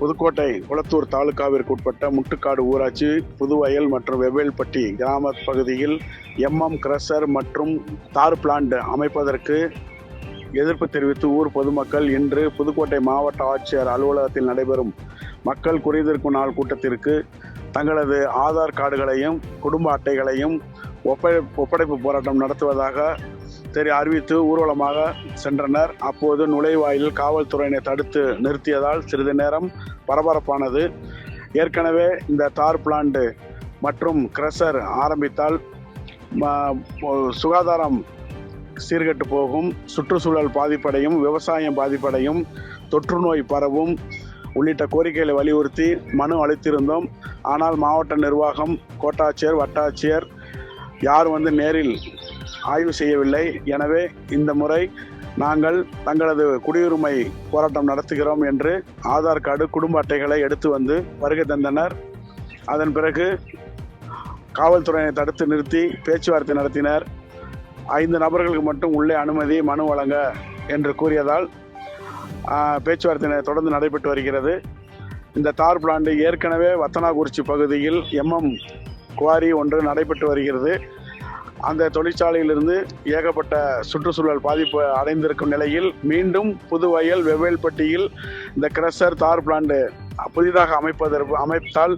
புதுக்கோட்டை குளத்தூர் தாலுகாவிற்கு உட்பட்ட முட்டுக்காடு ஊராட்சி புதுவயல் மற்றும் வெவ்வேல்பட்டி கிராம பகுதியில் கிரஷர் மற்றும் தார் பிளான்ட் அமைப்பதற்கு எதிர்ப்பு தெரிவித்து ஊர் பொதுமக்கள் இன்று புதுக்கோட்டை மாவட்ட ஆட்சியர் அலுவலகத்தில் நடைபெறும் மக்கள் குறைதீர்க்கும் நாள் கூட்டத்திற்கு தங்களது ஆதார் கார்டுகளையும் குடும்ப அட்டைகளையும் ஒப்படைப்பு போராட்டம் நடத்துவதாக அறிவித்து ஊர்வலமாக சென்றனர். அப்போது நுழைவாயிலில் காவல்துறையினை தடுத்து நிறுத்தியதால் சிறிது நேரம் பரபரப்பானது. ஏற்கனவே இந்த தார் பிளான்ட் மற்றும் கிரஷர் ஆரம்பித்தால் சுகாதாரம் சீர்கெட்டு போகும், சுற்றுச்சூழல் பாதிப்படையும், விவசாயம் பாதிப்படையும், தொற்று நோய் பரவும் உள்ளிட்ட கோரிக்கைகளை வலியுறுத்தி மனு அளித்திருந்தோம். ஆனால் மாவட்ட நிர்வாகம், கோட்டாட்சியர், வட்டாட்சியர் யாரும் நேரில் ஆய்வு செய்யவில்லை. எனவே இந்த முறை நாங்கள் தங்களது குடியுரிமை போராட்டம் நடத்துகிறோம் என்று ஆதார் கார்டு, குடும்ப அட்டைகளை எடுத்து வருகை தந்தனர். அதன் பிறகு காவல்துறையினை தடுத்து நிறுத்தி பேச்சுவார்த்தை நடத்தினர். 5 நபர்களுக்கு மட்டும் உள்ளே அனுமதி, மனு வழங்க என்று கூறியதால் பேச்சுவார்த்தை தொடர்ந்து நடைபெற்று வருகிறது. இந்த தார் பிளான்ட் ஏற்கனவே வத்தனாக்குறிச்சி பகுதியில் குவாரி ஒன்று நடைபெற்று வருகிறது. அந்த தொழிற்சாலையிலிருந்து ஏகப்பட்ட சுற்றுச்சூழல் பாதிப்பு அடைந்திருக்கும் நிலையில் மீண்டும் புதுவயல் வெவ்வேல்பட்டியில் இந்த கிரஷர் தார் பிளான்ட் புதிதாக அமைத்தால்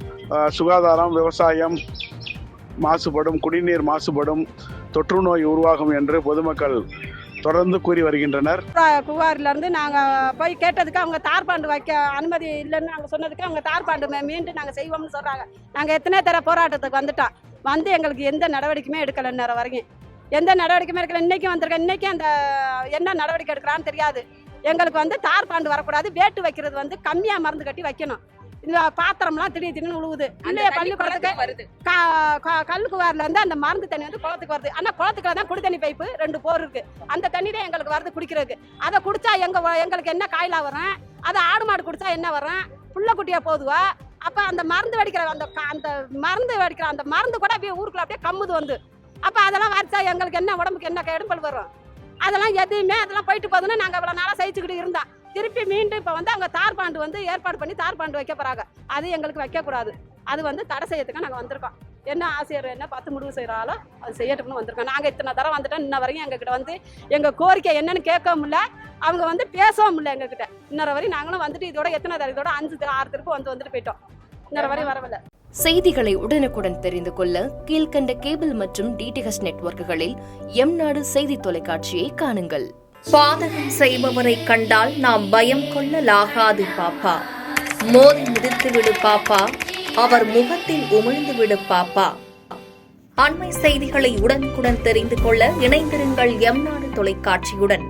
சுகாதாரம், விவசாயம் மாசுபடும், குடிநீர் மாசுபடும், தொற்று நோய் உருவாகும் என்று பொதுமக்கள் தொடர்ந்து கூறி வருகின்றனர். புகாரிலிருந்து நாங்கள் போய் கேட்டதுக்கு அவங்க தார் பாண்டு வைக்க அனுமதி இல்லைன்னு நாங்கள் சொன்னதுக்கு அவங்க தார் பாண்டு மீண்டும் நாங்கள் செய்வோம்னு சொல்கிறாங்க. நாங்கள் எத்தனை தர போராட்டத்துக்கு வந்துட்டோம். எங்களுக்கு எந்த நடவடிக்கையுமே எடுக்கலை. நேரம் வரைக்கும் எந்த நடவடிக்கையுமே எடுக்கல. இன்றைக்கும் வந்திருக்கேன். இன்றைக்கும் அந்த என்ன நடவடிக்கை எடுக்கிறான்னு தெரியாது. எங்களுக்கு தார் பாண்டு வரக்கூடாது. வேட்டு வைக்கிறது கம்மியாக மருந்து கட்டி வைக்கணும். இந்த பாத்திரம்லாம் திடீர்னு உழுவுது. இல்லையா பள்ளிக்கூடத்துக்கு கல்லுக்குவாரில் அந்த மருந்து தண்ணி குளத்துக்கு வருது. ஆனால் குளத்துக்குள்ள தான் குடி தண்ணி பைப்பு 2 போர் இருக்கு. அந்த தண்ணி தான் எங்களுக்கு வருது குடிக்கிறதுக்கு. அதை குடிச்சா எங்களுக்கு என்ன காயிலா வரும்? அதை ஆடு மாடு குடிச்சா என்ன வரும்? புள்ள குட்டியா போதுவா? அப்போ அந்த மருந்து வெடிக்கிற அந்த மருந்து கூட அப்படியே ஊருக்குள்ள அப்படியே கம்முது அப்போ அதெல்லாம் வரைச்சா எங்களுக்கு என்ன உடம்புக்கு என்ன கெடும்பல் வரும்? அதெல்லாம் போயிட்டு போதுன்னு நாங்கள் இவ்வளோ நாளாக சகிச்சுக்கிட்டு இருந்தோம். திருப்பி மீண்டும் இப்போ அவங்க தார் பாண்டு ஏற்பாடு பண்ணி தார் பாண்டு வைக்க போகிறாங்க. அது எங்களுக்கு வைக்கக்கூடாது. அது தடை செய்யறதுக்கு நாங்கள் வந்திருக்கோம். என்ன ஆசிரியர் என்ன பார்த்து முடிவு செய்கிறாலோ அது செய்யட்டும்னு வந்திருக்கோம். நாங்கள் இத்தனை தரம் வந்துட்டோம். இன்ன வரையும் எங்ககிட்ட எங்கள் கோரிக்கை என்னன்னு கேட்கவும் இல்லை, அவங்க பேசவும் இல்லை எங்ககிட்ட. இன்னொரு வரையும் நாங்களும் இதோட எத்தனை தரம் இதோட 5-6 திருப்பு வந்துட்டு போயிட்டோம். இன்னொரு வரையும் வரவில்லை. செய்திகளை உடனுக்குடன் தெரிந்து கொள்ள கீழ்கண்ட கேபிள் மற்றும் DTH நெட்வொர்க்குகளில் எம்நாடு செய்தி தொலைக்காட்சியை காணுங்கள். பாதகம் செய்பவரை கண்டால் நாம் பயம் கொள்ளலாகாது பாப்பா. மோதி மிதித்து விடு பாப்பா, அவர் முகத்தில் உமிழ்ந்து விடு பாப்பா. அண்மை செய்திகளை உடனுக்குடன் தெரிந்து கொள்ள இணைந்திருங்கள் எம்நாடு தொலைக்காட்சியுடன்.